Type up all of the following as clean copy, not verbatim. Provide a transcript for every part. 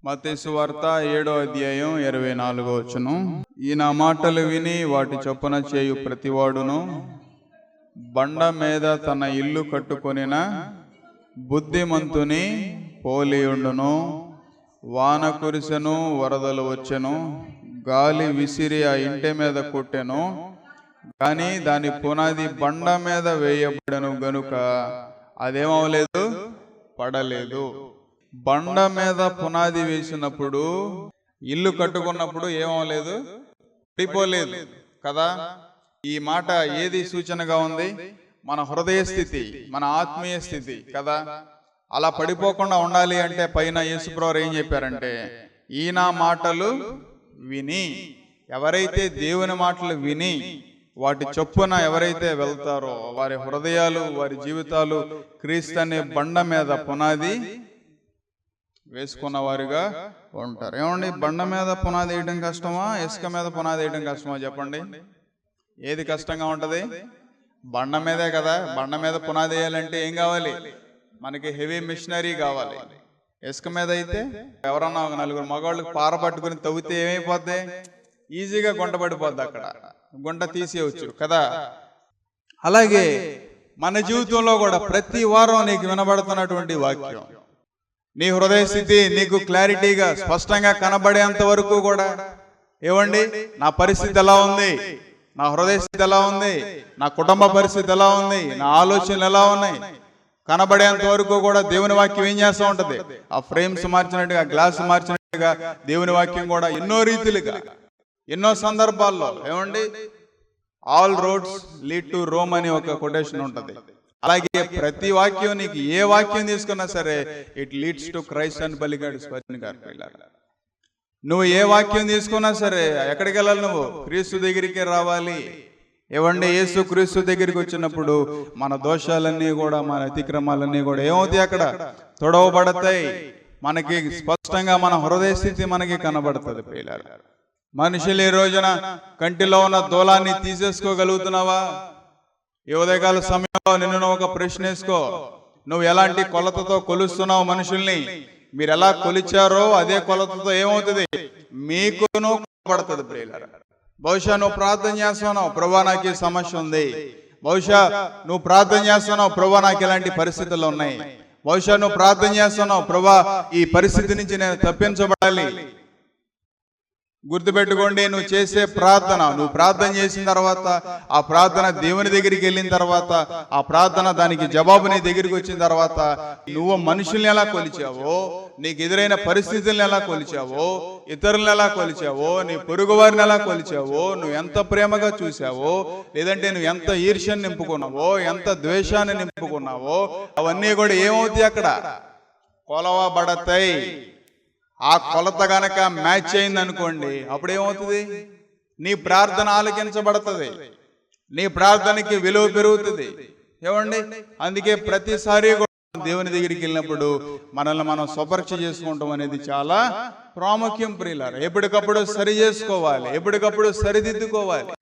మత్తయి సువార్త 7:24. ఈ నా మాటలు విని వాటి చొప్పున చేయు ప్రతివాడును బండ మీద తన ఇల్లు కట్టుకొనిన బుద్ధిమంతుని పోలియుండును. వాన కురిసెను, వరదలు వచ్చెను, గాలి విసిరి ఆ ఇంటి మీద కొట్టెను, కానీ దాని పునాది బండ మీద వేయబడను గనుక అదేమవలేదు, పడలేదు. బండ మీద పునాది వేసినప్పుడు, ఇల్లు కట్టుకున్నప్పుడు ఏమవలేదు, పడిపోలేదు కదా. ఈ మాట ఏది సూచనగా ఉంది? మన హృదయ స్థితి, మన ఆత్మీయ స్థితి కదా. అలా పడిపోకుండా ఉండాలి అంటే పైన యేసుప్రభువు ఏం చెప్పారంటే, ఈయన మాటలు విని, ఎవరైతే దేవుని మాటలు విని వాటి చొప్పున ఎవరైతే వెళ్తారో వారి హృదయాలు, వారి జీవితాలు క్రీస్తు అనే బండ మీద పునాది వేసుకున్న వారిగా ఉంటారు. ఏమండి, బండ మీద పునాది వేయడం కష్టమా, ఇసుక మీద పునాది వేయడం కష్టమా చెప్పండి? ఏది కష్టంగా ఉంటది? బండ మీదే కదా. బండ మీద పునాది వేయాలంటే ఏం కావాలి? మనకి హెవీ మిషనరీ కావాలి. ఇసుక మీద అయితే ఎవరన్నా ఒక నలుగురు మగవాళ్ళకి పార పట్టుకుని తవ్వితే ఏమైపోద్ది? ఈజీగా గుంట పడిపోద్ది, అక్కడ గుంట తీసేయవచ్చు కదా. అలాగే మన జీవితంలో కూడా ప్రతి వారం నీకు వినబడుతున్నటువంటి వాక్యం, నీ హృదయ స్థితి నీకు క్లారిటీగా స్పష్టంగా కనబడేంత వరకు కూడా, ఏమండి నా పరిస్థితి ఎలా ఉంది, నా హృదయ స్థితి ఎలా ఉంది, నా కుటుంబ పరిస్థితి ఎలా ఉంది, నా ఆలోచనలు ఎలా ఉన్నాయి కనబడేంత వరకు కూడా దేవుని వాక్యం ఏం చేస్తూ ఉంటది? ఆ ఫ్రేమ్స్ మార్చినట్టుగా, గ్లాస్ మార్చినట్టుగా దేవుని వాక్యం కూడా ఎన్నో రీతిలుగా, ఎన్నో సందర్భాల్లో, ఏమండి all roads lead to Rome అని ఒక కొటేషన్ ఉంటది. అలాగే ప్రతి వాక్యం, నీకు ఏ వాక్యం తీసుకున్నా సరే, ఇట్ లీడ్స్ టు క్రైస్ట్ అని బలిగాడు స్పర్జన్ గారు. నువ్వు ఏ వాక్యం తీసుకున్నా సరే ఎక్కడికి వెళ్ళాలి? నువ్వు క్రీస్తు దగ్గరికి రావాలి. ఏమండి, యేసు క్రీస్తు దగ్గరికి వచ్చినప్పుడు మన దోషాలన్నీ కూడా, మన అతిక్రమాలన్నీ కూడా ఏమవుతాయి? అక్కడ తొడవబడతాయి. మనకి స్పష్టంగా మన హృదయ స్థితి మనకి కనబడుతుంది. ప్రియులారా, మనుషులు ఈ రోజున కంటిలో ఉన్న దూలాన్ని తీసేసుకోగలుగుతున్నావా? ఈ ఉదయకాల సమయంలో నిన్ను ఒక ప్రశ్న వేసుకో. నువ్వు ఎలాంటి కొలతతో కొలుస్తున్నావు మనుషుల్ని? మీరు ఎలా కొలిచారో అదే కొలతతో ఏమవుతుంది? మీకును పడుతుంది. ప్రియులారా, బహుశా నువ్వు ప్రార్థన చేస్తున్నావు, ప్రభువా నాకు ఈ సమస్య ఉంది. బహుశా నువ్వు ప్రార్థన చేస్తున్నావు, ప్రభువా నాకు ఇలాంటి పరిస్థితులు ఉన్నాయి. బహుశా నువ్వు ప్రార్థన చేస్తున్నావు, ప్రభువా ఈ పరిస్థితి నుంచి నేను తప్పించబడాలి. గుర్తుపెట్టుకోండి, నువ్వు చేసే ప్రార్థన, నువ్వు ప్రార్థన చేసిన తర్వాత ఆ ప్రార్థన దేవుని దగ్గరికి వెళ్ళిన తర్వాత, ఆ ప్రార్థన దానికి జవాబు నీ దగ్గరికి వచ్చిన తర్వాత, నువ్వు మనుషుల్ని ఎలా కొలిచావో, నీకు ఎదురైన పరిస్థితులను ఎలా కొలిచావో, ఇతరులను ఎలా కొలిచావో, నీ పొరుగు వారిని ఎలా కొలిచావో, నువ్వు ఎంత ప్రేమగా చూసావో, లేదంటే నువ్వు ఎంత ఈర్ష్యను నింపుకున్నావో, ఎంత ద్వేషాన్ని నింపుకున్నావో, అవన్నీ కూడా ఏమవుతాయి? అక్కడ కొలవబడతాయి. ఆ కొలత గనక మ్యాచ్ అయింది అనుకోండి, అప్పుడు ఏమవుతుంది? నీ ప్రార్థన ఆలకించబడుతుంది, నీ ప్రార్థనకి విలువ పెరుగుతుంది. ఏమండి, అందుకే ప్రతిసారి దేవుని దగ్గరికి వెళ్ళినప్పుడు మనల్ని మనం స్వపరీక్ష చేసుకుంటాం అనేది చాలా ప్రాముఖ్యం. ప్రియులారా, ఎప్పటికప్పుడు సరి చేసుకోవాలి, ఎప్పటికప్పుడు సరిదిద్దుకోవాలి,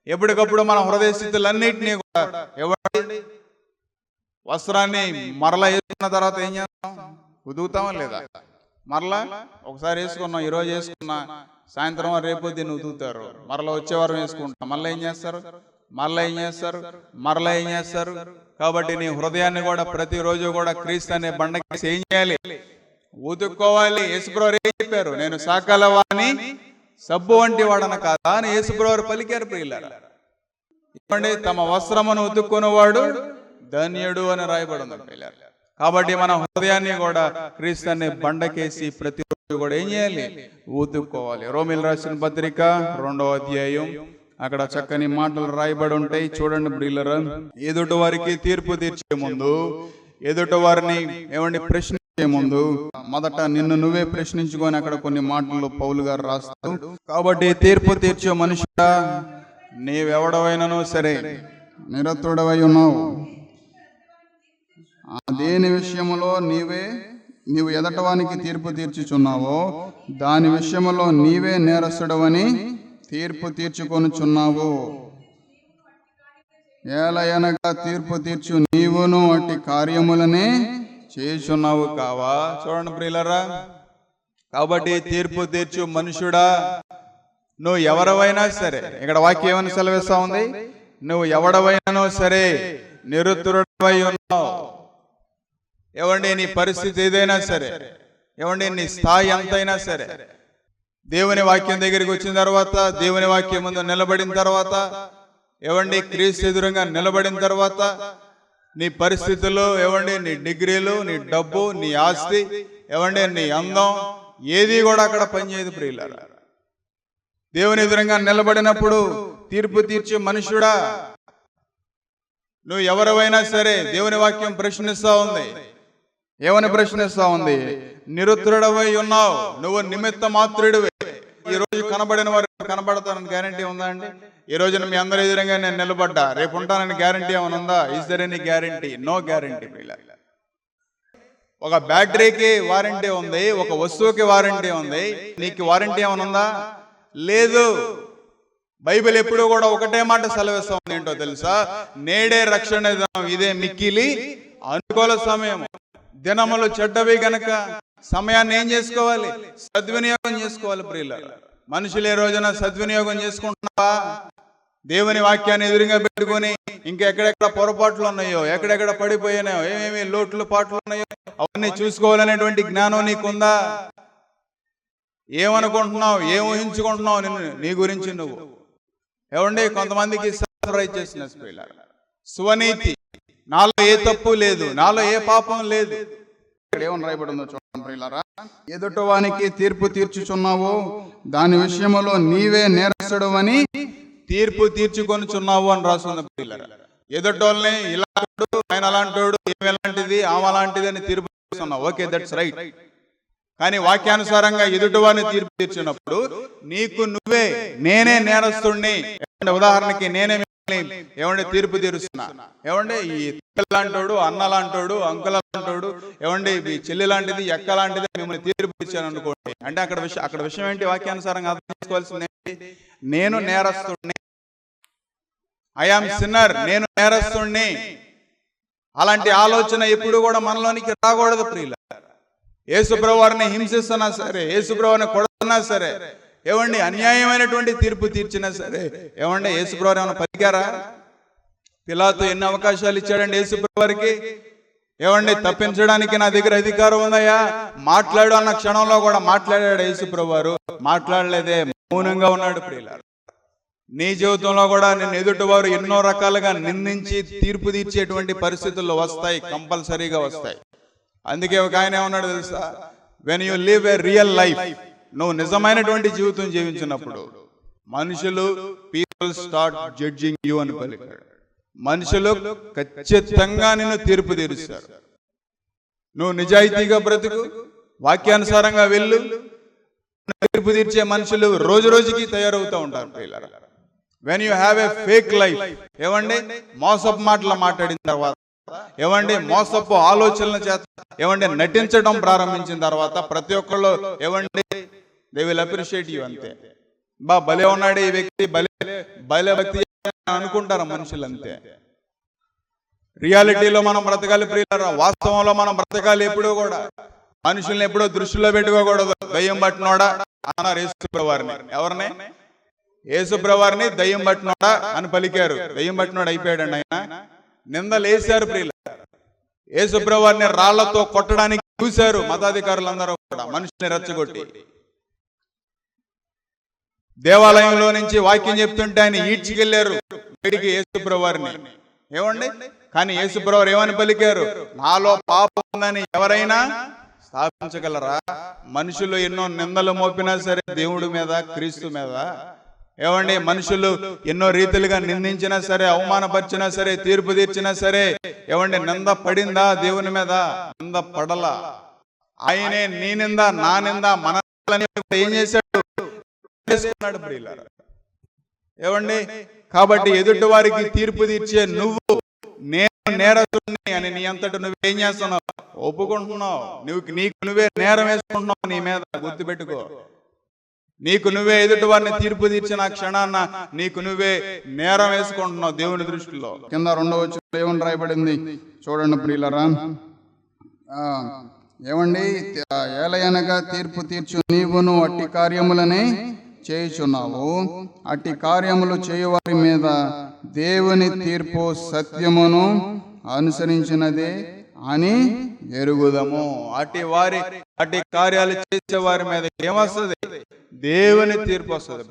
ఎప్పటికప్పుడు మన హృదయ స్థితులన్నింటినీ కూడా. ఎవరి వస్త్రాన్ని మరలా వేసుకున్న తర్వాత ఏం చేస్తాం? ఉతుకుతామా లేదా? మరలా ఒకసారి వేసుకున్నాం, ఈరోజు వేసుకున్నా, సాయంత్రం రేపు దీన్ని ఉతుకుతారు, మరలా వచ్చే వారం వేసుకుంటాం, మళ్ళీ ఏం చేస్తారు, మరలా ఏం చేస్తారు, మరలా ఏం చేస్తారు. కాబట్టి నీ హృదయాన్ని కూడా ప్రతిరోజు కూడా క్రీస్తు అనే బండకి ఏం చేయాలి? ఉతుక్కోవాలి. యేసుప్రభువు ఏం చెప్పారు? నేను సకల వాని సబ్బు వంటి వాడన కాదా అని యేసుప్రభువు పలికారు. ప్రియులారా, ఇవ్వండి, తమ వస్త్రమును ఉతుక్కునేవాడు ధన్యుడు అని రాయబడింది. ప్రియులారా, కాబట్టి మన హృదయాన్ని కూడా క్రీస్తు అనే బండకేసి ప్రతిరోజు కూడా ఏం చేయాలి? ఊతుక్కోవాలి. రోమీయులకు రాసిన పత్రిక 2వ అధ్యాయం, అక్కడ చక్కని మాటలు రాయబడి ఉంటాయి. చూడండి ప్రియులారా, ఎదుటి వారికి తీర్పు తీర్చే ముందు, ఎదుటి వారిని ఏమండి ప్రశ్నించే ముందు మొదట నిన్ను నువ్వే ప్రశ్నించుకొని అక్కడ కొన్ని మాటలు పౌలు గారు రాస్తారు. కాబట్టి తీర్పు తీర్చే మనుషుడా, నీవెవడవైనను సరే నిరతుడవై ఉన్నావు. దేని విషయములో నీవు ఎదటవానికి తీర్పు తీర్చుచున్నావో దాని విషయములో నీవే నేరస్తుడవని తీర్పు తీర్చుకొనుచున్నావు. ఏలయనగా తీర్పు తీర్చు నీవును అట్టి కార్యములనే చేయుచున్నావు కావా? చూడండి ప్రియులారా, కాబట్టి తీర్పు తీర్చు మనుషుడా, నువ్వు ఎవరివైనా సరే, ఇక్కడ వాక్యం ఏమని సెలవిస్తా ఉంది, నువ్వు ఎవడవైనానో సరే నిరుత్తరుడవై ఉన్నావు. ఏవండి నీ పరిస్థితి ఏదైనా సరే, ఏవండి నీ స్థాయి ఎంతైనా సరే, దేవుని వాక్యం దగ్గరికి వచ్చిన తర్వాత, దేవుని వాక్యం ముందు నిలబడిన తర్వాత, ఏవండి క్రీస్తు ఎదురుగా నిలబడిన తర్వాత, నీ పరిస్థితులు, ఏవండి నీ డిగ్రీలు, నీ డబ్బు, నీ ఆస్తి, ఏవండి నీ అందం, ఏది కూడా అక్కడ పనిచేయదు ప్రియులారా. దేవుని ఎదురుగా నిలబడినప్పుడు తీర్పు తీర్చే మనుషుడా, నువ్వు ఎవరివైనా సరే, దేవుని వాక్యం ప్రశ్నిస్తా ఉంది. ఏమని ప్రశ్నిస్తా ఉంది? నిరుత్తరుడవై ఉన్నావు, నువ్వు నిమిత్త మాత్రుడివే. ఈ రోజు కనబడిన వారు కనబడతానని గ్యారంటీ ఉందా అండి? ఈ రోజున మీ అందరి ఎదురుగా నేను నిలబడ్డా, రేపు ఉంటానని గ్యారంటీ ఏమైనా ఉందా? Is there any guarantee? No guarantee. ఒక బ్యాటరీకి వారంటీ ఉంది, ఒక వస్తువుకి వారంటీ ఉంది, నీకు వారంటీ ఏమైనా ఉందా? లేదు. బైబిల్ ఎప్పుడు కూడా ఒకటే మాట సెలవిస్తా ఉంది, ఏంటో తెలుసా? నేడే రక్షణ దినం, ఇదే మిక్కిలి అనుకూల సమయం. దినములు చెడ్డవి గనక సమయాన్ని ఏం చేసుకోవాలి? సద్వినియోగం చేసుకోవాలి ప్రియులారా. మనుషులు ఏ రోజున సద్వినియోగం చేసుకుంటున్నావా? దేవుని వాక్యాన్ని ఎదురుగా పెట్టుకుని ఇంకెక్కడెక్కడ పొరపాట్లు ఉన్నాయో, ఎక్కడెక్కడ పడిపోయినాయో, ఏమేమి లోట్లు పాటలు ఉన్నాయో అవన్నీ చూసుకోవాలనేటువంటి జ్ఞానం నీకుందా? ఏమనుకుంటున్నావు, ఏం ఊహించుకుంటున్నావు నీ గురించి నువ్వు? ఏమండి కొంతమందికి స్వనీతి, నాలో ఏ తప్పు లేదు, నాలో ఏ పాపం లేదు. ఏమని రాయబడిందో చూడండి ప్రియులారా. ఎదుటవానికి తీర్పు తీర్చుచున్నావు, దాని విషయంలో నీవే నేరస్తుడవని తీర్పు తీర్చుకొనిచున్నావు అని రాస్తుంది ప్రియులారా. ఎదుటోళ్ళని ఇలాంటి ఆయన అలాంటోడు, ఏమి ఎలాంటిది, ఆమె అలాంటిది అని తీర్పు తీర్చున్నావు. Okay, that's right. కానీ వాక్యానుసారంగా ఎదుటివారిని తీర్పు తీర్చినప్పుడు నీకు నువ్వే, నేనే నేరస్తుడిని. ఉదాహరణకి నేనే ఏమంటే తీర్పు తీరుస్తున్నా, ఏమంటే ఈ లాంటోడు, అన్న లాంటోడు, అంకుల లాంటోడు, ఏమంటే ఈ చెల్లి లాంటిది, ఎక్క లాంటిది మిమ్మల్ని తీర్పు ఇచ్చాను అనుకోండి. అంటే అక్కడ విషయం ఏంటి? వాక్యానుసారంగా అర్థం చేసుకోవాల్సింది ఏంటి? నేను నేరస్తుడిని, ఐ యామ్ సిన్నర్, నేను నేరస్తుడిని. అలాంటి ఆలోచన ఎప్పుడు కూడా మనలోనికి రాకూడదు ప్రియుల. యేసుప్రభు వారిని హింసిస్తున్నా సరే, యేసుప్రభు వారిని కొడుతున్నా సరే, ఏమండి అన్యాయమైనటువంటి తీర్పు తీర్చినా సరే, ఏమండి యేసుప్రభు వారు ఏమైనా పలికారా? పిలాతు ఎన్ని అవకాశాలు ఇచ్చాడండి యేసుప్రభు వారికి? ఏమండి తప్పించడానికి నా దగ్గర అధికారం ఉందయ్యా, మాట్లాడు అన్న క్షణంలో కూడా మాట్లాడాడు యేసుప్రభు వారు? మాట్లాడలేదే, మౌనంగా ఉన్నాడు ప్రియులారా. నీ జీవితంలో కూడా నిన్ను ఎదుటి వారు ఎన్నో రకాలుగా నిందించి తీర్పు తీర్చేటువంటి పరిస్థితుల్లో వస్తాయి, కంపల్సరీగా వస్తాయి. అందుకే ఒక ఆయన ఏమన్నాడు తెలుసా? When you live A real life, నువ్వు నిజమైనటువంటి జీవితం జీవించినప్పుడు మనుషులు, పీపుల్ స్టార్ట్ జడ్జింగ్ యూ అని పలికాడు. మనుషులు ఖచ్చితంగా నిన్ను తీర్పు తీరుస్తారు. నువ్వు నిజాయితీగా బ్రతుకు, వాక్యానుసారంగా వెళ్ళు, తీర్పు తీర్చే మనుషులు రోజు రోజుకి తయారవుతూ ఉంటారు ప్రియులారా. When you have a fake life, ఏమండి మోసపు మాటలు మాట్లాడిన తర్వాత, ఏమండి మోసపు ఆలోచనల చేత ఏమండి నటించడం ప్రారంభించిన తర్వాత ప్రతి ఒక్కళ్ళు ఏమండి దే విల్ అప్రిషియేట్ యూ. అంతే, భలే ఉన్నాడు ఈ వ్యక్తి, భలే వ్యక్తి అనుకుంటారు మనుషులు. అంతే. రియాలిటీలో మనం బ్రతకాలి ప్రియులారా, వాస్తవంలో మనం బ్రతకాలి. ఎప్పుడూ కూడా మనుషుల్ని ఎప్పుడో దృష్టిలో పెట్టుకోకూడదు. దయ్యం పట్టినోడా అన్నారు యేసుప్రభు వారిని. ఎవరిని? యేసుప్రభు వారిని దయ్యం పట్టినోడా అని పలికారు. దయ్యం పట్టినోడు అయిపోయాడండి ఆయన. నిందలేశారు ప్రియులారా. యేసుప్రభు వారిని రాళ్లతో కొట్టడానికి చూశారు మతాధికారులందరూ కూడా, మనుషుల్ని రెచ్చగొట్టి. దేవాలయంలో నుంచి వాక్యం చెప్తుంటే ఆయన ఈడ్చికెళ్లారు బయటికి యేసుప్రభు వారిని. ఏమండి కానీ యేసుప్రభు వారు ఏమని పలికారు? నాలో పాపం ఉందని ఎవరైనా స్థాపించగలరా? మనుషులు ఎన్నో నిందలు మోపినా సరే దేవుడి మీద, క్రీస్తు మీద, ఏమండి మనుషులు ఎన్నో రీతిలుగా నిందించినా సరే, అవమానపరిచినా సరే, తీర్పు తీర్చినా సరే, ఏమండి నింద పడిందా దేవుని మీద? నింద పడలా. ఆయనే నీ నింద, నా నింద, మన ఏం చేశాడు? ప్రియులారా. ఏమండి కాబట్టి ఎదుటి వారికి తీర్పు తీర్చే నువ్వు, నేను నేరస్తుడిని అని నీ అంతటి నువ్వేం చేస్తున్నావు? ఒప్పుకుంటున్నావు. నీకు నువ్వే నేరం వేసుకుంటున్నావు నీ మీద. గుర్తుపెట్టుకో, నీకు నువ్వే ఎదుటి వారిని తీర్పు తీర్చిన క్షణాన్న నీకు నువ్వే నేరం వేసుకుంటున్నావు దేవుని దృష్టిలో. కింద 2వ వచనంలో ఏమని రాయబడింది చూడండి ప్రియులారా. ఏమండి, ఏలయనగా తీర్పు తీర్చు నీవును అట్టి కార్యములనే చేయుచున్నావు. అట్టి కార్యములు చేయువారి మీద దేవుని తీర్పు సత్యమును అనుసరించినదే అని ఎరుగుదము. అట్టి కార్యాలు చేసే వారి మీద ఏమొస్తుంది? దేవుని తీర్పు వస్తుంది.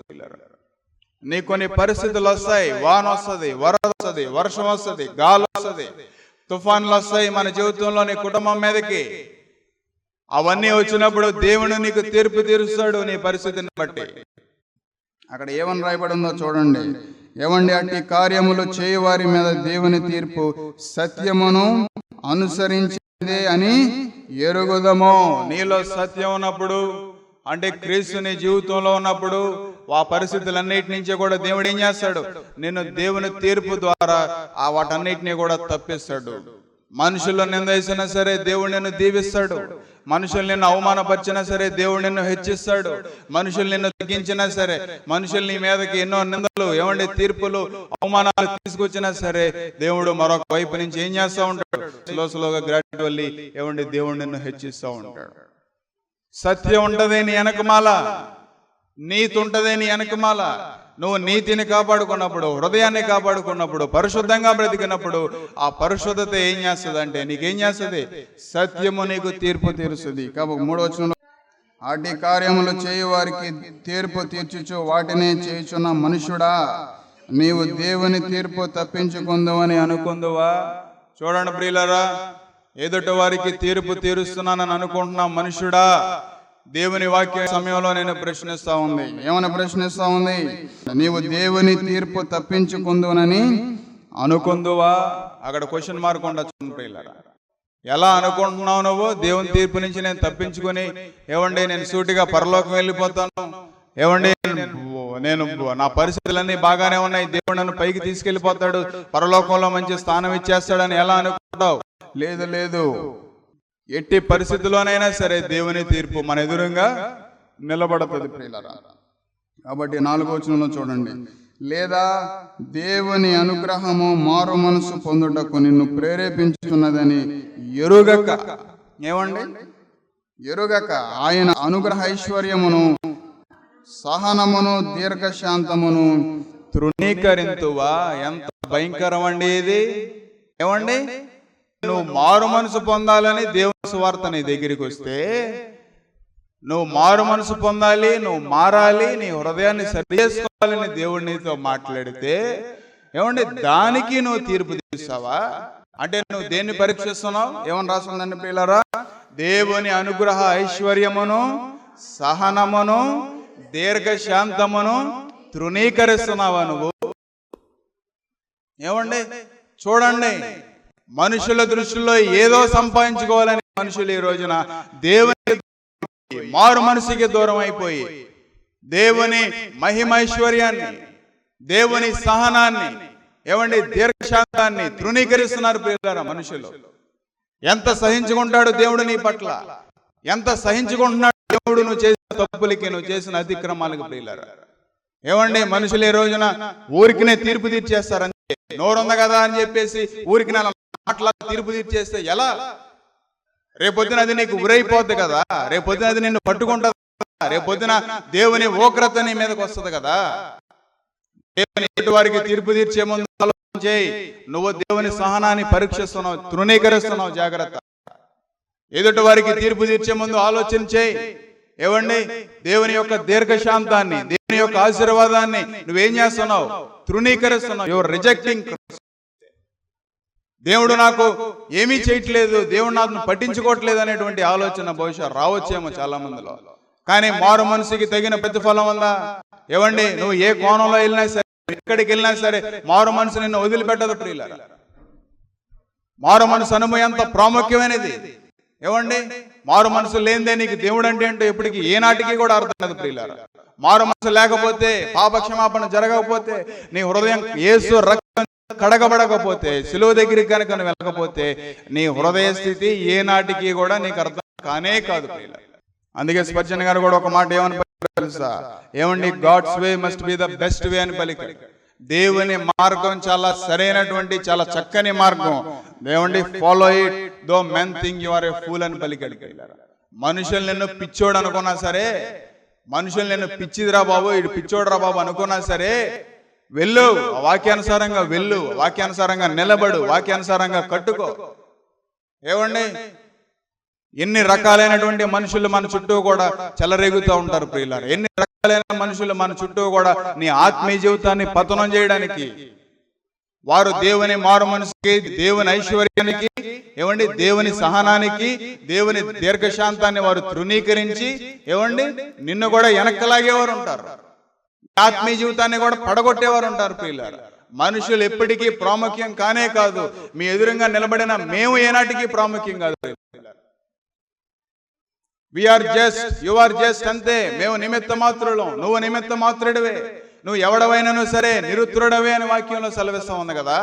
నీ కొన్ని పరిస్థితులు వస్తాయి, వాన వస్తుంది, వరద వస్తుంది, వర్షం వస్తుంది, గాలి వస్తుంది, తుఫాన్లు వస్తాయి మన జీవితంలో, నీ కుటుంబం మీదకి. అవన్నీ వచ్చినప్పుడు దేవుడు నీకు తీర్పు తీరుస్తాడు నీ పరిస్థితిని బట్టి. అక్కడ ఏమని రాయబడి ఉందో చూడండి. ఏమండి, అట్టి కార్యములు చేయువారి మీద దేవుని తీర్పు సత్యమును అనుసరించేదే అని ఎరుగుదము. నీలో సత్యం ఉన్నప్పుడు, అంటే క్రీస్తు నీ జీవితంలో ఉన్నప్పుడు, ఆ పరిస్థితులన్నిటి నుంచి కూడా దేవుడు ఏం చేస్తాడు? నిన్ను దేవుని తీర్పు ద్వారా వాటన్నిటిని కూడా తప్పిస్తాడు. మనుషులు నిందేసినా సరే దేవుడు నిన్ను దీవిస్తాడు. మనుషులు నిన్ను అవమానపరిచినా సరే దేవుడు నిన్ను హెచ్చిస్తాడు. మనుషులు నిన్ను తగ్గించినా సరే, మనుషులు నీ మీదకి ఎన్నో నిందలు, ఏమండి తీర్పులు, అవమానాలు తీసుకొచ్చినా సరే, దేవుడు మరొక వైపు నుంచి ఏం చేస్తూ ఉంటాడు? స్లోగా గ్రాడ్యువల్లీ ఏమండి దేవుడు నిన్ను హెచ్చిస్తూ ఉంటాడు. సత్యం ఉంటదే నీ వెనకమాల, నీతి ఉంటదే నీ వెనకమాల. నువ్వు నీతిని కాపాడుకున్నప్పుడు, హృదయాన్ని కాపాడుకున్నప్పుడు, పరిశుద్ధంగా బ్రతికినప్పుడు, ఆ పరిశుద్ధత ఏం చేస్తుంది అంటే నీకేం చేస్తుంది? సత్యము నీకు తీర్పు తీరుస్తుంది. కాబట్టి 3వ వచనంలో, అట్టి కార్యములు చేయువారికి తీర్పు తీర్చుచు వాటినే చేయుచున్న మనుషుడా, నీవు దేవుని తీర్పు తప్పించుకుందామని అనుకుందువా? చూడండి ప్రియులారా, ఎదుటి వారికి తీర్పు తీరుస్తున్నానని అనుకుంటున్నా మనుషుడా, దేవుని వాక్య సమయంలో నేను ప్రశ్నిస్తా ఉంది. ఏమని ప్రశ్నిస్తా ఉంది? నీవు దేవుని తీర్పు తప్పించుకుందునని అనుకుందువా? అక్కడ క్వశ్చన్ మార్క్ ఉండొచ్చు ప్రియులారా. ఎలా అనుకుంటున్నావు నువ్వు? దేవుని తీర్పు నుంచి నేను తప్పించుకొని, ఏమండి నేను సూటిగా పరలోకం వెళ్ళిపోతాను, ఏమండి నేను నా పరిస్థితులన్నీ బాగానే ఉన్నాయి, దేవుడు నన్ను పైకి తీసుకెళ్లిపోతాడు, పరలోకంలో మంచి స్థానం ఇచ్చేస్తాడని ఎలా అనుకుంటావు? లేదు లేదు. ఎట్టి పరిస్థితుల్లోనైనా సరే దేవుని తీర్పు మన ఎదురుగా నిలబడుతుంది ప్రియులారా. కాబట్టి 4వ వచనంలో చూడండి. లేదా దేవుని అనుగ్రహము మారు మనసు పొందుటకు నిన్ను ప్రేరేపించుతున్నదని ఎరుగక, ఏమండి ఎరుగక ఆయన అనుగ్రహ ఐశ్వర్యమును సహనమును దీర్ఘశాంతమును తృణీకరింతువా? ఎంత భయంకరం అండి ఇది. ఏమండి, నువ్వు మారు మనసు పొందాలని దేవుని సువార్త నీ దగ్గరికి వస్తే, నువ్వు మారు మనసు పొందాలి, నువ్వు మారాలి, నీ హృదయాన్ని సరి చేసుకోవాలని దేవుడు నీతో మాట్లాడితే, ఏమండి దానికి నువ్వు తీర్పు తీస్తావా? అంటే నువ్వు దేన్ని పరీక్షిస్తున్నావు? ఏమని రాస్తుందండి ప్రియులారా? దేవుని అనుగ్రహ ఐశ్వర్యమును సహనమును దీర్ఘశాంతమును తృణీకరిస్తున్నావా నువ్వు? ఏమండి చూడండి, మనుషుల దృష్టిలో ఏదో సంపాదించుకోవాలని మనుషులు ఈ రోజున దేవుని మారు మనసుకి దూరం అయిపోయి, దేవుని మహిమైశ్వర్యాన్ని, దేవుని సహనాన్ని, ఏమండి దీర్ఘశాంతాన్ని తృణీకరిస్తున్నారు ప్రియులారా మనుషులు. ఎంత సహించుకుంటాడు దేవుడు నీ పట్ల? ఎంత సహించుకుంటున్నాడు దేవుడు నువ్వు చేసిన తప్పులకి, నువ్వు చేసిన అతిక్రమాలకు ప్రియులారా? ఏమండి మనుషులు ఈ రోజున ఊరికినే తీర్పు తీర్చేస్తారంటే, నోరుంది కదా అని చెప్పేసి ఊరికి మాటలా తీర్పు తీర్చేస్తే ఎలా? రేపొద్దున అది నీకు ఉరైపోద్ది కదా, రేపొద్దున అది నిన్ను పట్టుకుంటుంది కదా, రేపొద్దున దేవుని ఓగ్రత నీ మీదకి వస్తుంది కదా. దేవుని ఎదుటి వారికి తీర్పు తీర్చే ముందు ఆలోచన చేయి. నువ్వు దేవుని సహనాన్ని పరీక్షిస్తున్నావు, తృణీకరిస్తున్నావు, జాగ్రత్త. ఎదుటి వారికి తీర్పు తీర్చే ముందు ఆలోచన చేయి. ఏవండి దేవుని యొక్క దీర్ఘశాంతాన్ని, దేవుని యొక్క ఆశీర్వాదాన్ని నువ్వేం చేస్తున్నావు? తృణీకరిస్తున్నావు. You're rejecting. దేవుడు నాకు ఏమీ చేయట్లేదు, దేవుడు నాకు పట్టించుకోవట్లేదు అనేటువంటి ఆలోచన బహుశా రావచ్చేమో చాలా మందిలో. కానీ మారు మనసుకి తగిన ప్రతిఫలం ఉందా? ఏవండి నువ్వు ఏ కోణంలో వెళ్ళినా సరే, ఎక్కడికి వెళ్ళినా సరే, మారు మనసు నిన్ను వదిలిపెట్టదు ప్రియులారా. మారు మనసు అనుభవం ఎంత ప్రాముఖ్యమైనది. ఏవండి మారు మనసు లేనిదే నీకు దేవుడు అంటే ఏంటో ఎప్పటికీ ఏనాటికి కూడా అర్థం కాదు ప్రియులారా. మారు మనసు లేకపోతే, పాప క్షమాపణ జరగకపోతే, నీ హృదయం యేసు రక్తం కడగబడకపోతే, శిలువ దగ్గరికి కనుక నువ్వు వెళ్ళకపోతే, నీ హృదయ స్థితి ఏనాటికి కూడా నీకు అర్థం కానే కాదు ప్రియులారా. అందుకే స్పర్జన్ గారు కూడా ఒక మాట ఏమని తెలుసా? ఏమండి God's way must be the best way అని పలికాడు. దేవుని మార్గం చాలా సరైనటువంటి చాలా చక్కని మార్గం. ఏమండి, follow it though men think you are a fool అని పలికాడు. మనుషులు నిన్ను పిచ్చోడు అనుకున్నా సరే, మనుషులు నిన్ను పిచ్చిదిరా బాబు, ఇటు పిచ్చోడురా బాబు అనుకున్నా సరే, వెళ్ళు, వాక్యానుసారంగా వెళ్ళు, వాక్యానుసారంగా నిలబడు, వాక్యానుసారంగా కట్టుకో. ఏమండి, ఎన్ని రకాలైనటువంటి మనుషులు మన చుట్టూ కూడా చెలరేగుతూ ఉంటారు ప్రియులారా. ఎన్ని రకాలైన మనుషులు మన చుట్టూ కూడా నీ ఆత్మీయ జీవితాన్ని పతనం చేయడానికి, వారు దేవుని మారు మనసుకి, దేవుని ఐశ్వర్యానికి, ఏమండి దేవుని సహనానికి, దేవుని దీర్ఘశాంతాన్ని వారు తృణీకరించి, ఏమండి నిన్ను కూడా వెనక్కలాగేవారు ఉంటారు. ఆత్మీయ జీవితాన్ని కూడా పడగొట్టేవారు ఉంటారు ప్రియులారా. మనుషులు ఎప్పటికీ ప్రాముఖ్యం కానే కాదు. మీ ఎదురుగా నిలబడిన మేము ఏనాటికి ప్రాముఖ్యం కాదు. We are just, you are just, అంతే. మేము నిమిత్త మాత్రులం, నువ్వు నిమిత్త మాత్రుడివే, నువ్వు ఎవడవైనను సరే నిరుత్తరుడవే అని వాక్యంలో సెలవిస్తా ఉంది కదా.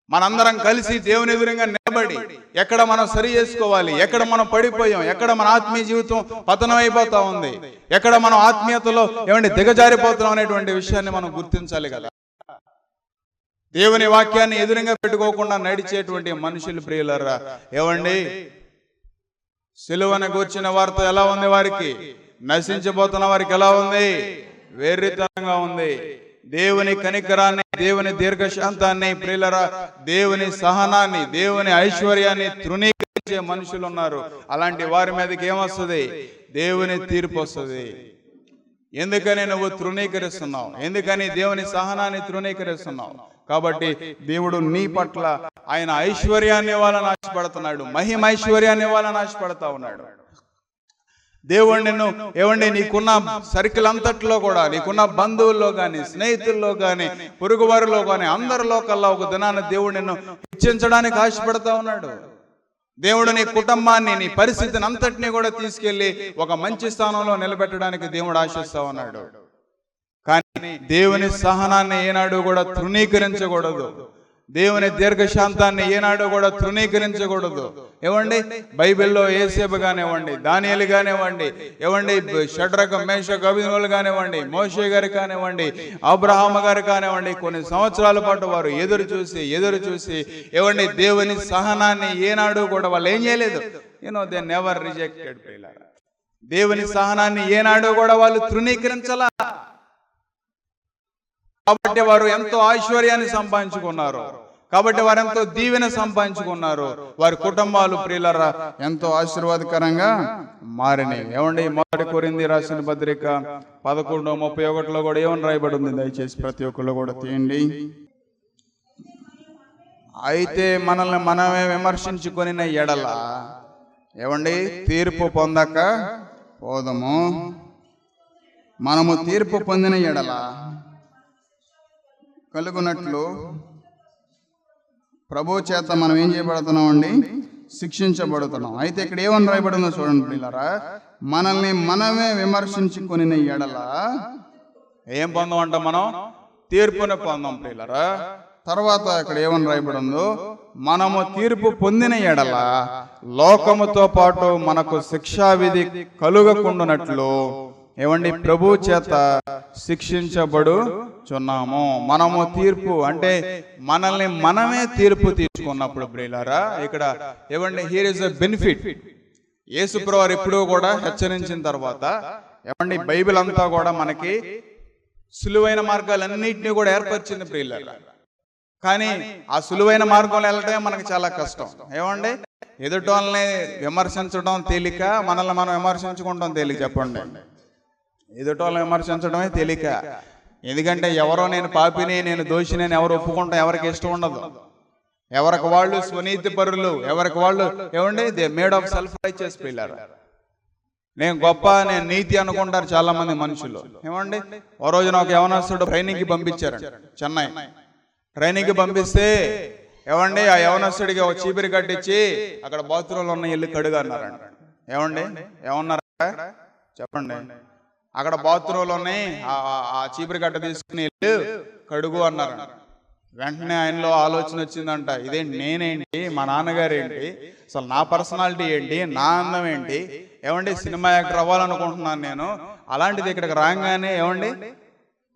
మనందరం కలిసి దేవుని ఎదురుగా నిలబడి ఎక్కడ మనం సరి చేసుకోవాలి, ఎక్కడ మనం పడిపోయాం, ఎక్కడ మన ఆత్మీయ జీవితం పతనం అయిపోతా ఉంది, ఎక్కడ మనం ఆత్మీయతలో ఏమండి దిగజారిపోతున్నాం అనేటువంటి విషయాన్ని మనం గుర్తించాలి కదా. దేవుని వాక్యాన్ని ఎదురుగా పెట్టుకోకుండా నడిచేటువంటి మనుషులు ప్రియులారా, ఏమండి సిలువను గూర్చిన వార్త ఎలా ఉంది వారికి? నశించిపోతున్న వారికి ఎలా ఉంది? వెర్రితనంగా ఉంది. దేవుని కనికరాన్ని, దేవుని దీర్ఘశాంతాన్ని ప్రియులారా, దేవుని సహనాన్ని, దేవుని ఐశ్వర్యాన్ని తృణీకరించే మనుషులు ఉన్నారు. అలాంటి వారి మీదకి ఏమొస్తుంది? దేవుని తీర్పు వస్తుంది. ఎందుకని నువ్వు తృణీకరిస్తున్నావు? ఎందుకని దేవుని సహనాన్ని తృణీకరిస్తున్నావు? కాబట్టి దేవుడు నీ పట్ల ఆయన ఐశ్వర్యాన్ని ఇవ్వాలని ఆశపడుతున్నాడు, మహిమ ఐశ్వర్యాన్ని ఇవ్వాలని ఆశపడతా ఉన్నాడు. దేవుడు నిన్ను ఏమండి నీకున్న సర్కిల్ అంతట్లో కూడా, నీకున్న బంధువుల్లో కానీ, స్నేహితుల్లో కానీ, పొరుగు వారిలో కానీ, అందరిలో కల్లా ఒక దినాన్ని దేవుడు నిన్ను హెచ్చించడానికి ఆశపడతా ఉన్నాడు. దేవుడు నీ కుటుంబాన్ని, నీ పరిస్థితిని అంతటినీ కూడా తీసుకెళ్లి ఒక మంచి స్థానంలో నిలబెట్టడానికి దేవుడు ఆశిస్తా ఉన్నాడు. కానీ దేవుని సహనాన్ని ఏనాడు కూడా తృణీకరించకూడదు. దేవుని దీర్ఘశాంతాన్ని ఏనాడు కూడా తృణీకరించకూడదు. ఏమండి బైబిల్లో యేసేపు కానివ్వండి, దానియేలు కానివ్వండి, ఏమండి షడ్రక మేషక అబేద్నెగోలు కానివ్వండి, మోషే గారు కానివ్వండి, అబ్రహాము గారు కానివ్వండి, కొన్ని సంవత్సరాల పాటు వారు ఎదురు చూసి ఏమండి దేవుని సహనాన్ని ఏనాడు కూడా వాళ్ళు ఏం చేయలేదు. They never rejected. దేవుని సహనాన్ని ఏనాడు కూడా వాళ్ళు తృణీకరించలా. కాబట్టి వారు ఎంతో ఐశ్వర్యాన్ని సంపాదించుకున్నారు, కాబట్టి వారు ఎంతో దీవెన సంపాదించుకున్నారు. వారి కుటుంబాలు ప్రియులారా ఎంతో ఆశీర్వాదకరంగా మారినాయి. ఏమండి మొదటి కొరింథీ రాసిన పత్రిక 11:31 కూడా ఏమని రాయబడి ఉంది? దయచేసి ప్రతి ఒక్కళ్ళు కూడా తీయండి. అయితే మనల్ని మనమే విమర్శించుకొని ఎడల ఏమండి తీర్పు పొందక పోదము. మనము తీర్పు పొందిన ఎడల కలుగునట్లు ప్రభు చేత మనం ఏం చేయబడుతున్నామండి? శిక్షించబడుతున్నాం. అయితే ఇక్కడ ఏమని రాయబడిందో చూడండి ప్రియులారా, మనల్ని మనమే విమర్శించుకొని ఎడల ఏం పొందమంట? మనం తీర్పుని పొందాం ప్రియులారా. తర్వాత ఇక్కడ ఏమని రాయబడిందో, మనము తీర్పు పొందిన ఎడల లోకముతో పాటు మనకు శిక్షావిధి కలుగకుండానట్లు ఏమండి ప్రభు చేత శిక్షించబడుచున్నాము. మనము తీర్పు అంటే మనల్ని మనమే తీర్పు తీసుకున్నప్పుడు ప్రియులారా, ఇక్కడ ఏమండి హియర్ ఇస్ ఎ బెనిఫిట్. యేసు ప్రభువు ఎప్పుడూ కూడా హెచ్చరించిన తర్వాత ఏమండి బైబిల్ అంతా కూడా మనకి సులువైన మార్గాలన్నింటినీ కూడా ఏర్పరిచింది ప్రియులారా. కానీ ఆ సులువైన మార్గంలో వెళ్ళటమే మనకి చాలా కష్టం. ఏమండి ఎదుటోళ్ళని విమర్శించడం తేలిక, మనల్ని మనం విమర్శించుకుంటాం తేలిక? చెప్పండి. ఎదుటోళ్ళని విమర్శించడమే తేలిక. ఎందుకంటే ఎవరో నేను పాపిని, నేను దోషిని అని ఎవరు ఒప్పుకుంటాం? ఎవరికి ఇష్టం ఉండదు. ఎవరికి వాళ్ళు స్వనీతి పరులు, ఎవరికి వాళ్ళు ఏమండి they made of self righteous ప్రియులారా. నేను గొప్ప, నేను నీతి అనుకుంటారు చాలా మంది మనుషులు. ఏమండి ఓ రోజున ఒక యవనస్తుడు ట్రైనింగ్కి పంపించారు, చెన్నై ట్రైనింగ్కి పంపిస్తే ఏమండి ఆ యవనస్తుడికి ఒక చీపిరి కట్టించి అక్కడ బాత్రూంలో ఉన్న ఇల్లు కడుగు అన్నారంట. ఏమండి ఏమన్నారా చెప్పండి? అక్కడ బాత్రూంలోనే ఆ చీపిరి కట్ట తీసుకుని ఇల్లు కడుగు అన్నారు. వెంటనే ఆయనలో ఆలోచన వచ్చిందంట, ఇదేంటి నేనేంటి, మా నాన్నగారు ఏంటి, అసలు నా పర్సనాలిటీ ఏంటి, నా అందం ఏంటి, ఏమండి సినిమా యాక్టర్ అవ్వాలనుకుంటున్నాను నేను, అలాంటిది ఇక్కడికి రాగానే ఏమండి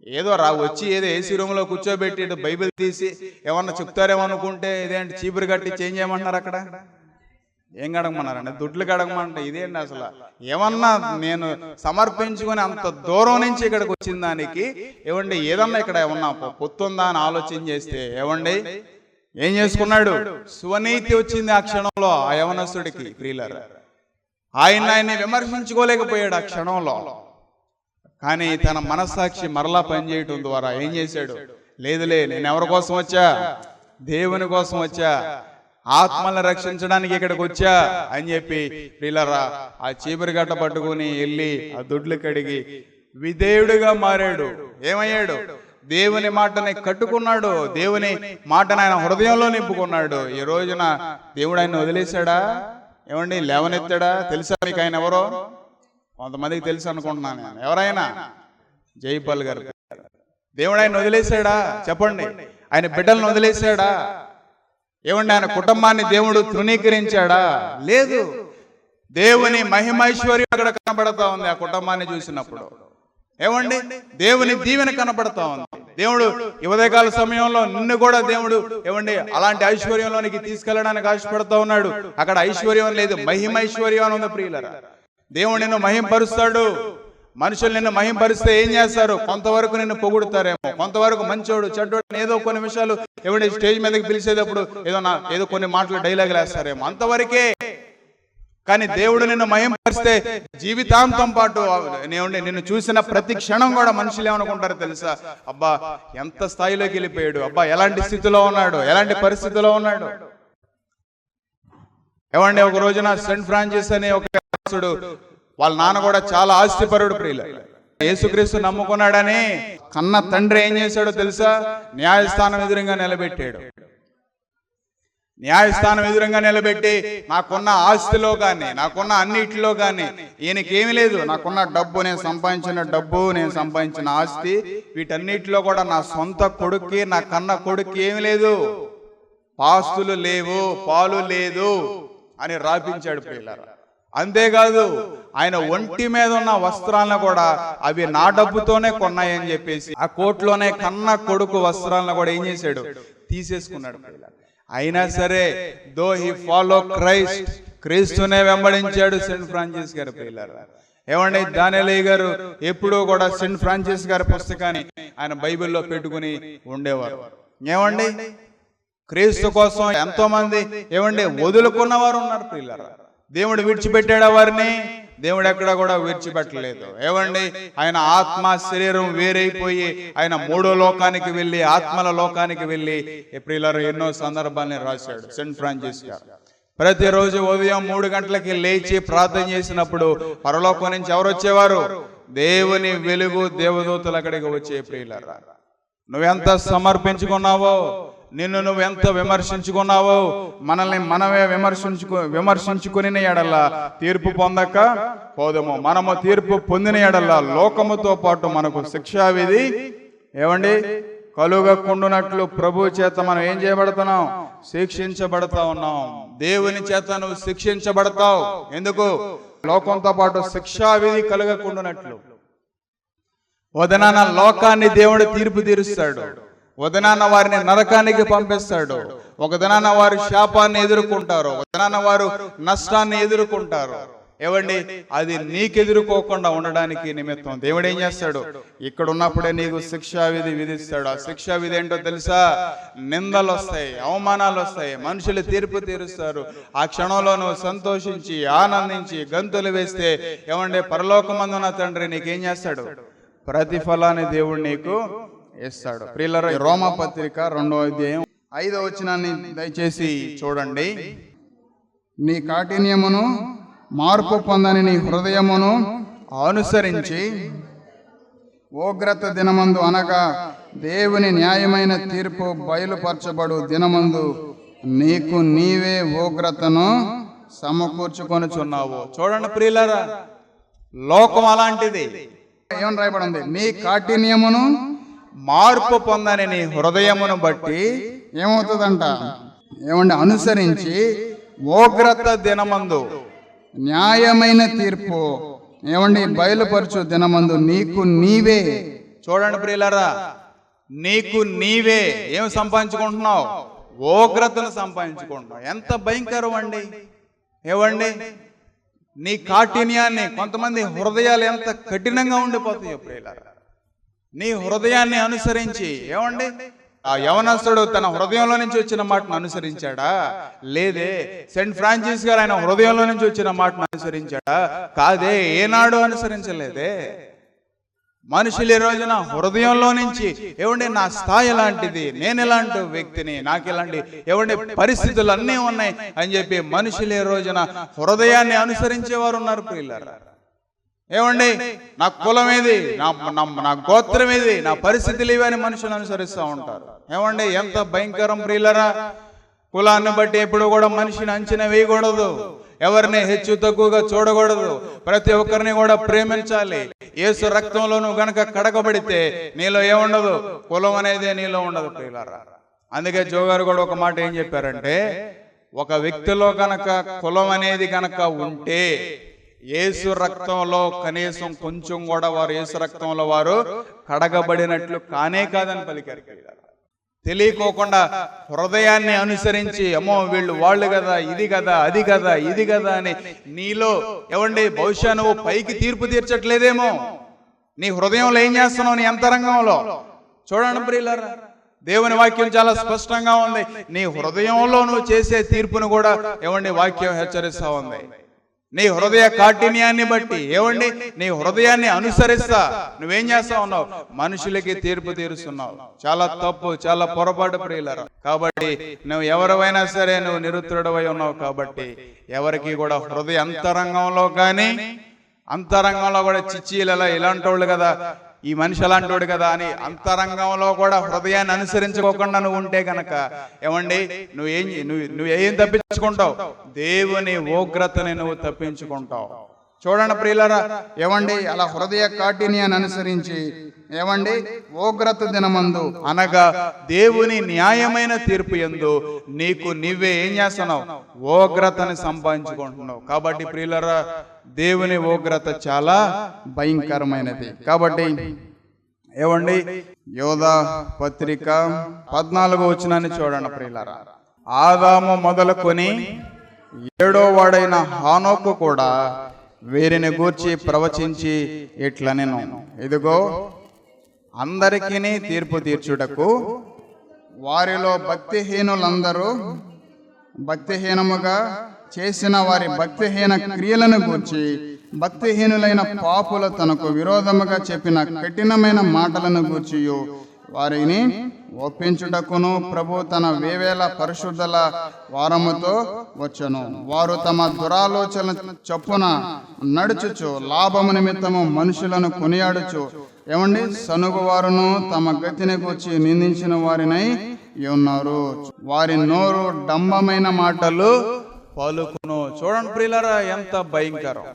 ఏదో వచ్చి ఏదో ఏసీ రూమ్లో కూర్చోబెట్టి ఇటు బైబిల్ తీసి ఏమన్నా చెప్తారేమో అనుకుంటే ఇదేంటి చీపురు కట్టి చేంజ్ చేయమంటున్నారు అక్కడ. ఏం గడగమన్నారండి? దుడ్లు గడగమంటే ఇదేంటి అసలు? ఏమన్నా నేను సమర్పించుకొని అంత దూరం నుంచి ఇక్కడికి వచ్చిన దానికి ఏమండి ఏదన్నా ఇక్కడ ఏమన్నా పొత్తుందా అని ఆలోచన చేస్తే ఏమండి ఏం చేసుకున్నాడు? స్వనీతి వచ్చింది ఆ క్షణంలో ఆ యవనస్తుడికి. ప్రియులారా, ఆయన్ని విమర్శించుకోలేకపోయాడు ఆ క్షణంలో. కానీ తన మనస్సాక్షి మరలా పనిచేయటం ద్వారా ఏం చేశాడు? లేదులే, నేను ఎవరి కోసం వచ్చా? దేవుని కోసం వచ్చా, ఆత్మలను రక్షించడానికి ఇక్కడికి వచ్చా అని చెప్పి ప్రియులారా ఆ చీపురు గట్ట పట్టుకుని వెళ్ళి ఆ దొడ్లు కడిగి విధేయుడిగా మారాడు. ఏమయ్యాడు? దేవుని మాటని కట్టుకున్నాడు, దేవుని మాటను ఆయన హృదయంలో నింపుకున్నాడు. ఈ రోజున దేవుడు ఆయన వదిలేశాడా? ఏమండి లేవనెత్తాడా? తెలుసా మీకు ఆయన ఎవరో? కొంతమందికి తెలుసు అనుకుంటున్నాను నేను. ఎవరైనా జైపాల్ గారు. దేవుడు ఆయన వదిలేశాడా? చెప్పండి. ఆయన బిడ్డలను వదిలేశాడా? ఏమండి ఆయన కుటుంబాన్ని దేవుడు తృణీకరించాడా? లేదు. దేవుని మహిమైశ్వర్యం అక్కడ కనబడతా ఉంది ఆ కుటుంబాన్ని చూసినప్పుడు. ఏమండి దేవుని దీవెన కనబడతా ఉంది. దేవుడు ఈ ఉదయకాల సమయంలో నిన్ను కూడా దేవుడు ఏమండి అలాంటి ఐశ్వర్యంలోనికి తీసుకెళ్ళడానికి ఆశపడతా ఉన్నాడు. అక్కడ ఐశ్వర్యం లేదు, మహిమైశ్వర్యం అని ఉంది. ప్రియులరా, దేవుడు నిన్ను మహింపరుస్తాడు. మనుషులు నిన్ను మహింపరిస్తే ఏం చేస్తారు? కొంతవరకు నిన్ను పొగుడుతారేమో, కొంతవరకు మంచోడు చెడ్డోడు ఏదో కొన్ని విషయాలు ఏమంటే స్టేజ్ మీదకి పిలిచేటప్పుడు ఏదో కొన్ని మాటలు డైలాగులు వేస్తారేమో, అంతవరకే. కానీ దేవుడు నిన్ను మహింపరిస్తే జీవితాంతం పాటు నిన్ను చూసిన ప్రతి క్షణం కూడా మనుషులు ఏమనుకుంటారో తెలుసా? అబ్బా ఎంత స్థాయిలోకి వెళ్ళిపోయాడు, అబ్బా ఎలాంటి స్థితిలో ఉన్నాడు, ఎలాంటి పరిస్థితిలో ఉన్నాడు. ఏమండి ఒక రోజున సెయింట్ ఫ్రాన్సిస్ అనే ఒక వాళ్ళ నాన్న కూడా చాలా ఆస్తిపరుడు. ప్రియుల, యేసుక్రీస్తు నమ్ముకున్నాడని కన్న తండ్రి ఏం చేశాడో తెలుసా? న్యాయస్థానం ఎదురుగా నిలబెట్టాడు. న్యాయస్థానం ఎదురుగా నిలబెట్టి నాకున్న ఆస్తిలో కానీ నాకున్న అన్నిటిలో కానీ ఈయనకేమీ లేదు, నాకున్న డబ్బు, నేను సంపాదించిన డబ్బు, నేను సంపాదించిన ఆస్తి, వీటన్నిటిలో కూడా నా సొంత కొడుక్కి, నా కన్న కొడుక్కి ఏమి లేదు, ఆస్తులు లేవు, పాలు లేదు అని రాపించాడు. ప్రియులారా, అంతేకాదు ఆయన ఒంటి మీద ఉన్న వస్త్రాలను కూడా అవి నా డబ్బుతోనే కొన్నాయని చెప్పేసి ఆ కోర్టులోనే కన్న కొడుకు వస్త్రాలను కూడా ఏం చేశాడు? తీసేసుకున్నాడు. అయినా సరే దో హీ ఫాలో క్రైస్ట్, క్రీస్తునే వెంబడించాడు సెయింట్ ఫ్రాన్సిస్ గారు. ప్రియులారా, ఏమండి దానియేలు గారు ఎప్పుడూ కూడా సెయింట్ ఫ్రాన్సిస్ గారి పుస్తకాన్ని ఆయన బైబిల్లో పెట్టుకుని ఉండేవారు. ఏమండి క్రీస్తు కోసం ఎంతో మంది ఏమండి వదులుకున్న వారు ఉన్నారు. ప్రియులారా, దేవుడు విడిచిపెట్టాడా వారిని? దేవుడు ఎక్కడ కూడా విడిచిపెట్టలేదు. ఏమండి ఆయన ఆత్మ శరీరం వేరైపోయి ఆయన మూడో లోకానికి వెళ్ళి, ఆత్మల లోకానికి వెళ్ళి ప్రియులారా ఎన్నో సందర్భాన్ని రాశాడు సెయింట్ ఫ్రాన్సిస్ గారు. ప్రతిరోజు ఉదయం 3 గంటలకి లేచి ప్రార్థన చేసినప్పుడు పరలోకం నుంచి ఎవరు వచ్చేవారు? దేవుని వెలుగు, దేవదూతలు అక్కడికి వచ్చే. ప్రియులారా, నువ్వెంత సమర్పించుకున్నావో, నిన్ను నువ్వెంత విమర్శించుకున్నావో, మనల్ని మనమే విమర్శించుకుని ఎడల్లా తీర్పు పొందక పోదము. మనము తీర్పు పొందిన ఎడల్లా లోకముతో పాటు మనకు శిక్షావిధి ఏమండి కలుగకుండునట్లు ప్రభు చేత మనం ఏం చేయబడుతున్నాం? శిక్షించబడతా ఉన్నాం. దేవుని చేత నువ్వు శిక్షించబడతావు. ఎందుకు? లోకంతో పాటు శిక్షావిధి కలుగకుండునట్లు. వదనాన లోకాన్ని దేవుడు తీర్పు తీరుస్తాడు. వదనాన వారిని నరకానికి పంపిస్తాడు. ఒక దినాన వారు శాపాన్ని ఎదుర్కొంటారు, ఒక దినాన వారు నష్టాన్ని ఎదుర్కొంటారు. ఏవండి అది నీకెదుర్కోకుండా ఉండడానికి నిమిత్తం దేవుడు ఏం చేస్తాడు? ఇక్కడ ఉన్నప్పుడే నీకు శిక్షావిధి విధిస్తాడు. ఆ శిక్షావిధి ఏంటో తెలుసా? నిందలు వస్తాయి, అవమానాలు వస్తాయి, మనుషులు తీర్పు తీరుస్తారు. ఆ క్షణంలో నువ్వు సంతోషించి ఆనందించి గంతులు వేస్తే ఏమండి పరలోకమందున్న తండ్రి నీకేం చేస్తాడు? ప్రతిఫలాన్ని దేవుడు నీకు ఇస్తాడు. ప్రియులారా, రోమా పత్రిక 2వ అధ్యాయం 5వ వచనాన్ని దయచేసి చూడండి. నీ కాఠిన్యమును మార్పు పొందని నీ హృదయమును అనుసరించి ఉగ్రత దినమందు అనగా దేవుని న్యాయమైన తీర్పు బయలుపరచబడు దినమందు నీకు నీవే ఉగ్రతను సమకూర్చుకొనుచున్నావు. చూడండి ప్రియులారా, లోకం అలాంటిది. ఏమని రాయబడింది? నీ కాఠిన్యమును మార్పు పొందని నీ హృదయమును బట్టి ఏమవుతుందంట? ఏమండి అనుసరించి ఉగ్రత దినమందు న్యాయమైన తీర్పు ఏమండి బయలుపరచు దినమందు నీకు నీవే. చూడండి ప్రియులారా, నీకు నీవే ఏం సంపాదించుకుంటున్నావు? ఉగ్రతను సంపాదించుకుంటున్నావు. ఎంత భయంకరం అండి! ఏవండి, నీ కాఠిన్యాన్ని, కొంతమంది హృదయాలు ఎంత కఠినంగా ఉండిపోతాయో ప్రియులారా, నీ హృదయాన్ని అనుసరించి. ఏమండి, ఆ యవనస్తుడు తన హృదయంలో నుంచి వచ్చిన మాటను అనుసరించాడా? లేదే. సెయింట్ ఫ్రాన్సిస్ గారు ఆయన హృదయంలో నుంచి వచ్చిన మాటను అనుసరించాడా? కాదే. ఏనాడు అనుసరించలేదే. మనుషులు ఈ రోజున హృదయంలో నుంచి, ఏమండి నా స్థాయి ఎలాంటిది, నేను ఎలాంటి వ్యక్తిని, నాకు ఇలాంటి పరిస్థితులు అన్నీ ఉన్నాయి అని చెప్పి మనుషులు ఈ రోజున హృదయాన్ని అనుసరించేవారు ఉన్నారు ప్రియులారా. ఏమండి, నా కులం ఏది, నా గోత్రం ఏది, నా పరిస్థితులు ఇవని మనుషులు అనుసరిస్తూ ఉంటారు. ఏమండి, ఎంత భయంకరం ప్రియులరా! కులాన్ని బట్టి ఎప్పుడు కూడా మనిషిని అంచనా వేయకూడదు, ఎవరిని హెచ్చు తక్కువగా చూడకూడదు, ప్రతి ఒక్కరిని కూడా ప్రేమించాలి. యేసు రక్తంలో నువ్వు గనక కడగబడితే నీలో ఏముండదు, కులం అనేది నీలో ఉండదు ప్రియులారా. అందుకే జోగారు కూడా ఒక మాట ఏం చెప్పారంటే, ఒక వ్యక్తిలో గనక కులం అనేది గనక ఉంటే యేసు రక్తంలో కనీసం కొంచెం కూడా వారు యేసు రక్తంలో వారు కడగబడినట్లు కానే కాదని పలికారు. తెలియకోకుండా హృదయాన్ని అనుసరించి, అమ్మో వీళ్ళు వాళ్ళు కదా, ఇది కదా, అది కదా, ఇది కదా అని నీలో బహుశా నువ్వు పైకి తీర్పు తీర్చట్లేదేమో, నీ హృదయంలో ఏం చేస్తున్నావు, నీ అంతరంగంలో. చూడండి ప్రియులారా, దేవుని వాక్యం చాలా స్పష్టంగా ఉంది. నీ హృదయంలో నువ్వు చేసే తీర్పును కూడా వాక్యం హెచ్చరిస్తా ఉంది. నీ హృదయ కాఠిన్యాన్ని బట్టి, నీ హృదయాన్ని అనుసరిస్తా నువ్వేం చేస్తా ఉన్నావు, మనుషులకి తీర్పు తీరుస్తున్నావు. చాలా తప్పు, చాలా పొరపాటు ప్రియులారా. కాబట్టి నువ్వు ఎవరివైనా సరే నువ్వు నిరుత్తరుడవై ఉన్నావు. కాబట్టి ఎవరికి కూడా హృదయ అంతరంగంలో కానీ, అంతరంగంలో కూడా చిచ్చీలలో ఇలాంటి వాళ్ళు కదా, ఈ మనిషి అలాంటి వాడు కదా అని అంతరంగంలో కూడా హృదయాన్ని అనుసరించుకోకుండా నువ్వు ఉంటే గనక నువ్వేం తప్పించుకుంటావు, దేవుని ఉగ్రతని నువ్వు తప్పించుకుంటావు. చూడండి ప్రియులారా, అలా హృదయ కాఠిన్యాన్ని అనుసరించి ఉగ్రత దినమందు అనగా దేవుని న్యాయమైన తీర్పు యందు నీకు నువ్వే ఏం చేస్తున్నావు, ఉగ్రతని సంపాదించుకుంటున్నావు. కాబట్టి ప్రియులారా, దేవుని ఉగ్రత చాలా భయంకరమైనది. కాబట్టి యోధా పత్రిక 14వ వచనాన్ని చూడండి ప్రియులారా. ఆదాము మొదలుకొని 7వ వాడైన హానోకు కూడా వీరిని గూర్చి ప్రవచించి ఇట్లా నేను, ఇదిగో అందరికీ తీర్పు తీర్చుటకు వారిలో భక్తిహీనులందరూ భక్తిహీనముగా చేసిన వారి భక్తిహీన క్రియలను గూర్చి భక్తిహీనులైన పాపుల తనకు విరోధముగా చెప్పిన కఠినమైన మాటలను గూర్చి వారిని ఒప్పించుటకును ప్రభు తన వేవేల పరిశుద్ధుల వారముతో వచ్చును. వారు తమ దురాలోచన చొప్పున నడుచుచు లాభము నిమిత్తము మనుషులను కొనియాడుచు సనుగువారును తమ గతిని గూర్చి నిందించిన వారినై ఉన్నారు. వారి నోరు డంబమైన మాటలు పలుకును. చూడండి ప్రియులారా, ఎంత భయంకరం!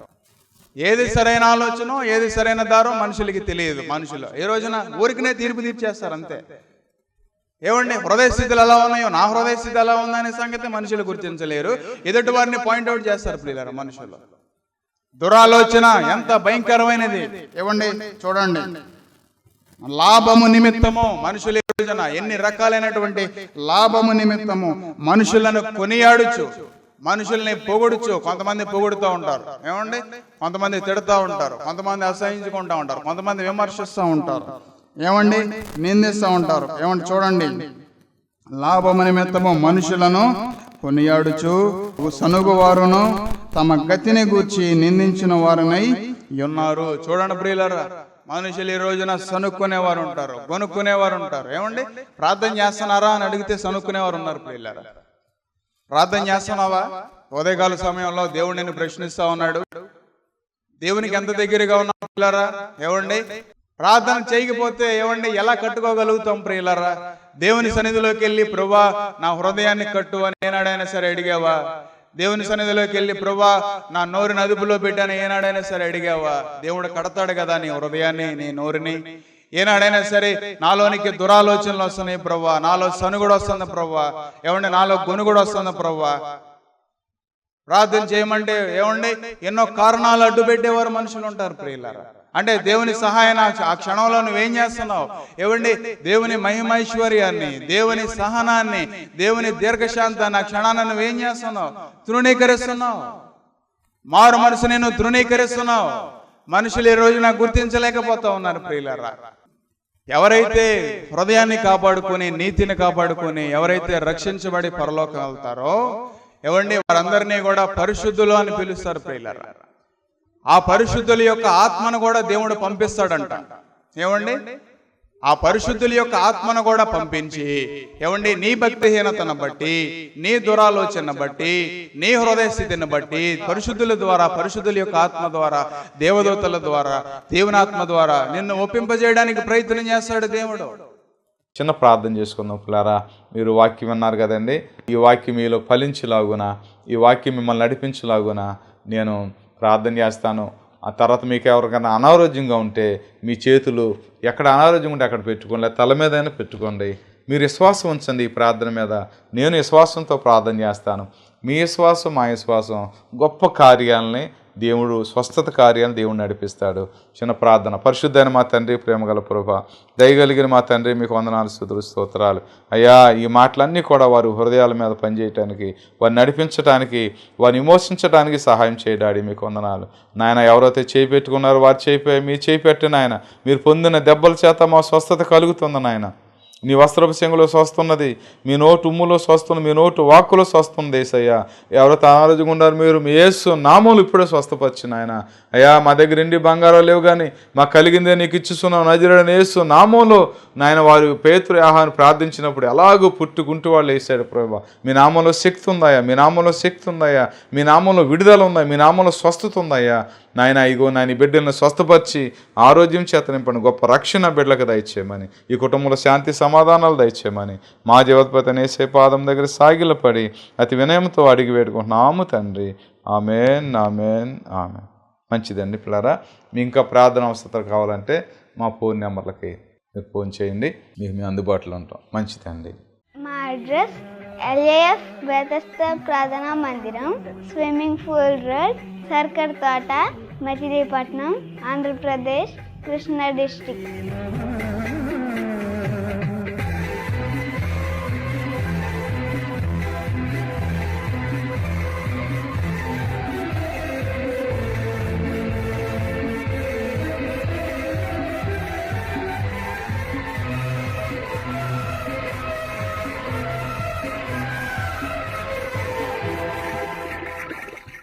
ఏది సరైన ఆలోచన, ఏది సరైన దారో మనుషులకి తెలియదు. మనుషులు ఈ రోజున ఊరికినే తీర్పు తీర్చేస్తారు అంతే. హృదయ స్థితులు ఎలా ఉన్నాయో, నా హృదయ స్థితి ఎలా ఉందనే సంగతి మనుషులు గుర్తించలేరు. ఎదుటి వారిని పాయింట్అవుట్ చేస్తారు ప్రియులారా మనుషులు. దురాలోచన ఎంత భయంకరమైనది! చూడండి, లాభము నిమిత్తము మనుషులు ఈ రోజున ఎన్ని రకాలైనటువంటి లాభము నిమిత్తము మనుషులను కొనియాడుచు, మనుషుల్ని పొగుడుచు. కొంతమంది పొగుడుతూ ఉంటారు, కొంతమంది తిడుతూ ఉంటారు, కొంతమంది అసహించుకుంటూ ఉంటారు, కొంతమంది విమర్శిస్తూ ఉంటారు, నిందిస్తూ ఉంటారు. చూడండి, లాభము నిమిత్తము మనుషులను కొనియాడుచు సనుగువారును తమ గతిని గూర్చి నిందించిన వారినై ఉన్నారు. చూడండి ప్రియులారా, మనుషులు ఈ రోజున సనుక్కునేవారు ఉంటారు, కొనుక్కునేవారు ఉంటారు. ప్రార్థన చేస్తున్నారా అని అడిగితే సనుక్కునేవారు ఉన్నారు ప్రియులారా. ప్రార్థన చేస్తున్నావా? ఉదయకాల సమయంలో దేవుడిని ప్రశ్నిస్తా ఉన్నాడు. దేవునికి ఎంత దగ్గరగా ఉన్నావు ప్రియులారా? ప్రార్థన చేయకపోతే ఎలా కట్టుకోగలుగుతాం ప్రియులారా? దేవుని సన్నిధిలోకి వెళ్ళి ప్రభువా నా హృదయాన్ని కట్టు అని ఏనాడైనా సరే అడిగావా? దేవుని సన్నిధిలోకి వెళ్ళి ప్రభువా నా నోరుని అదుపులో పెట్టాను ఏనాడైనా సరే అడిగావా? దేవుడు కడతాడు కదా నీ హృదయాన్ని, నీ నోరుని. ఏనాడైనా సరే నాలోనికి దురాలోచనలు వస్తున్నాయి ప్రభువా, నాలో సనుగుడు వస్తుంది ప్రభువా, నాలో గొనుగుడు వస్తుంది ప్రభువా. ప్రార్థన చేయమంటే ఎన్నో కారణాలు అడ్డు పెట్టేవారు మనుషులు ఉంటారు ప్రియులారా. అంటే దేవుని సహాయాన్ని ఆ క్షణంలో నువ్వేం చేస్తున్నావు? ఏవండి, దేవుని మహిమైశ్వర్యాన్ని, దేవుని సహనాన్ని, దేవుని దీర్ఘశాంతాన్ని ఆ క్షణాన్ని నువ్వేం చేస్తున్నావు? తృణీకరిస్తున్నావు. మారు మనసుని నువ్వు తృణీకరిస్తున్నావు. మనుషులు ఈ రోజున గుర్తించలేకపోతా ఉన్నారు ప్రియులారా. ఎవరైతే హృదయాన్ని కాపాడుకొని, నీతిని కాపాడుకొని, ఎవరైతే రక్షించబడి పరలోకం వెళ్తారో ఏవండి, వారందరినీ కూడా పరిశుద్ధులు అని పిలుస్తారు ప్రియులారా. ఆ పరిశుద్ధుల యొక్క ఆత్మను కూడా దేవుడు పంపిస్తాడంట. ఏమండి, ఆ పరిశుద్ధుల యొక్క ఆత్మను కూడా పంపించి ఏమండి, నీ భక్తిహీనతను బట్టి, నీ దురాలోచన బట్టి, నీ హృదయ స్థితిని బట్టి పరిశుద్ధుల ద్వారా, పరిశుద్ధుల యొక్క ఆత్మ ద్వారా, దేవదూతల ద్వారా, దేవునాత్మ ద్వారా నిన్ను ఒప్పింపజేయడానికి ప్రయత్నం చేస్తాడు దేవుడు. చిన్న ప్రార్థన చేసుకుందాం పిల్లారా. మీరు వాక్యం విన్నారు కదండి. ఈ వాక్యం మీలో ఫలించలాగున, ఈ వాక్యం మిమ్మల్ని నడిపించలాగున నేను ప్రార్థన చేస్తాను. ఆ తర్వాత మీకు ఎవరికైనా అనారోగ్యంగా ఉంటే మీ చేతులు ఎక్కడ అనారోగ్యం ఉంటే అక్కడ పెట్టుకోండి, లేదా తల మీద అయినా పెట్టుకోండి. మీరు విశ్వాసం ఉంచండి ఈ ప్రార్థన మీద. నేను విశ్వాసంతో ప్రార్థన చేస్తాను. మీ విశ్వాసం, మా విశ్వాసం గొప్ప కార్యాలని దేవుడు, స్వస్థత కార్యాలను దేవుడు నడిపిస్తాడు. చిన్న ప్రార్థన. పరిశుద్ధైన మా తండ్రి, ప్రేమగల ప్రభువా, దయగలిగిన మా తండ్రి, మీకు వందనాలు, స్తుతులు, స్తోత్రాలు అయ్యా. ఈ మాటలన్నీ కూడా వారి హృదయాల మీద పనిచేయటానికి, వారిని నడిపించడానికి, వారిని విమోచించడానికి సహాయం చేయడాడి మీకు వందనాలు నాయన. ఎవరైతే చేయి పెట్టుకున్నారో వారు చేయి మీ చేయి పెట్టి నాయన, మీరు పొందిన దెబ్బల చేత మా స్వస్థత కలుగుతుంది నాయన. నీ వస్త్రపు చెంగులో స్వస్తున్నది, మీ నోటు ఉమ్ములో స్వస్తుంది, మీ నోటు వాక్కులో స్వస్తుంది యేసయ్యా. ఎవరైతే అనారోగ్యంగా ఉన్నారు మీరు మీ యేసు నామములు ఇప్పుడే స్వస్థపరిచిన ఆయన. అయ్యా, మా దగ్గర ఇండి బంగారం లేవు కానీ మాకు కలిగిందే నీకు ఇచ్చిస్తున్నావు నజరేయుడైన యేసు నామంలో నాయన. వారు పేతురు ఆహాన్ని ప్రార్థించినప్పుడు ఎలాగో పుట్టుకుంటూ వాళ్ళు వేసాడు ప్రభా. మీ నామంలో శక్తి ఉందయ్యా, మీ నామంలో శక్తి ఉందయ్యా, మీ నామంలో విడుదల ఉందా, మీ నామంలో స్వస్థత ఉందయ్యా నాయన. ఇగో నాయన బిడ్డలను స్వస్థపరిచి ఆరోగ్యం చేత నింపండి, గొప్ప రక్షణ బిడ్డలకు దయచేయమని, ఈ కుటుంబంలో శాంతి సమాధానాలు దయచేయమని మా జీవత్పతి నేసే పాదం దగ్గర సాగిలపడి అతి వినయంతో అడిగి వేడుకుంటున్నాము తండ్రి. ఆమేన్, ఆమేన్, ఆమేన్. మంచిదండి పిల్లరా. మీ ఇంకా ప్రార్థన అవసరం కావాలంటే మా ఫోన్ నెంబర్లకి మీరు ఫోన్ చేయండి, మేము అందుబాటులో ఉంటాం. మంచిదండి. మా అడ్రస్ LAF బెతెస్దా ప్రార్థనా మందిరం, స్విమ్మింగ్ పూల్ రోడ్, సర్కర్ తోట, మచిలీపట్నం, ఆంధ్రప్రదేశ్, కృష్ణా డిస్ట్రిక్ట్.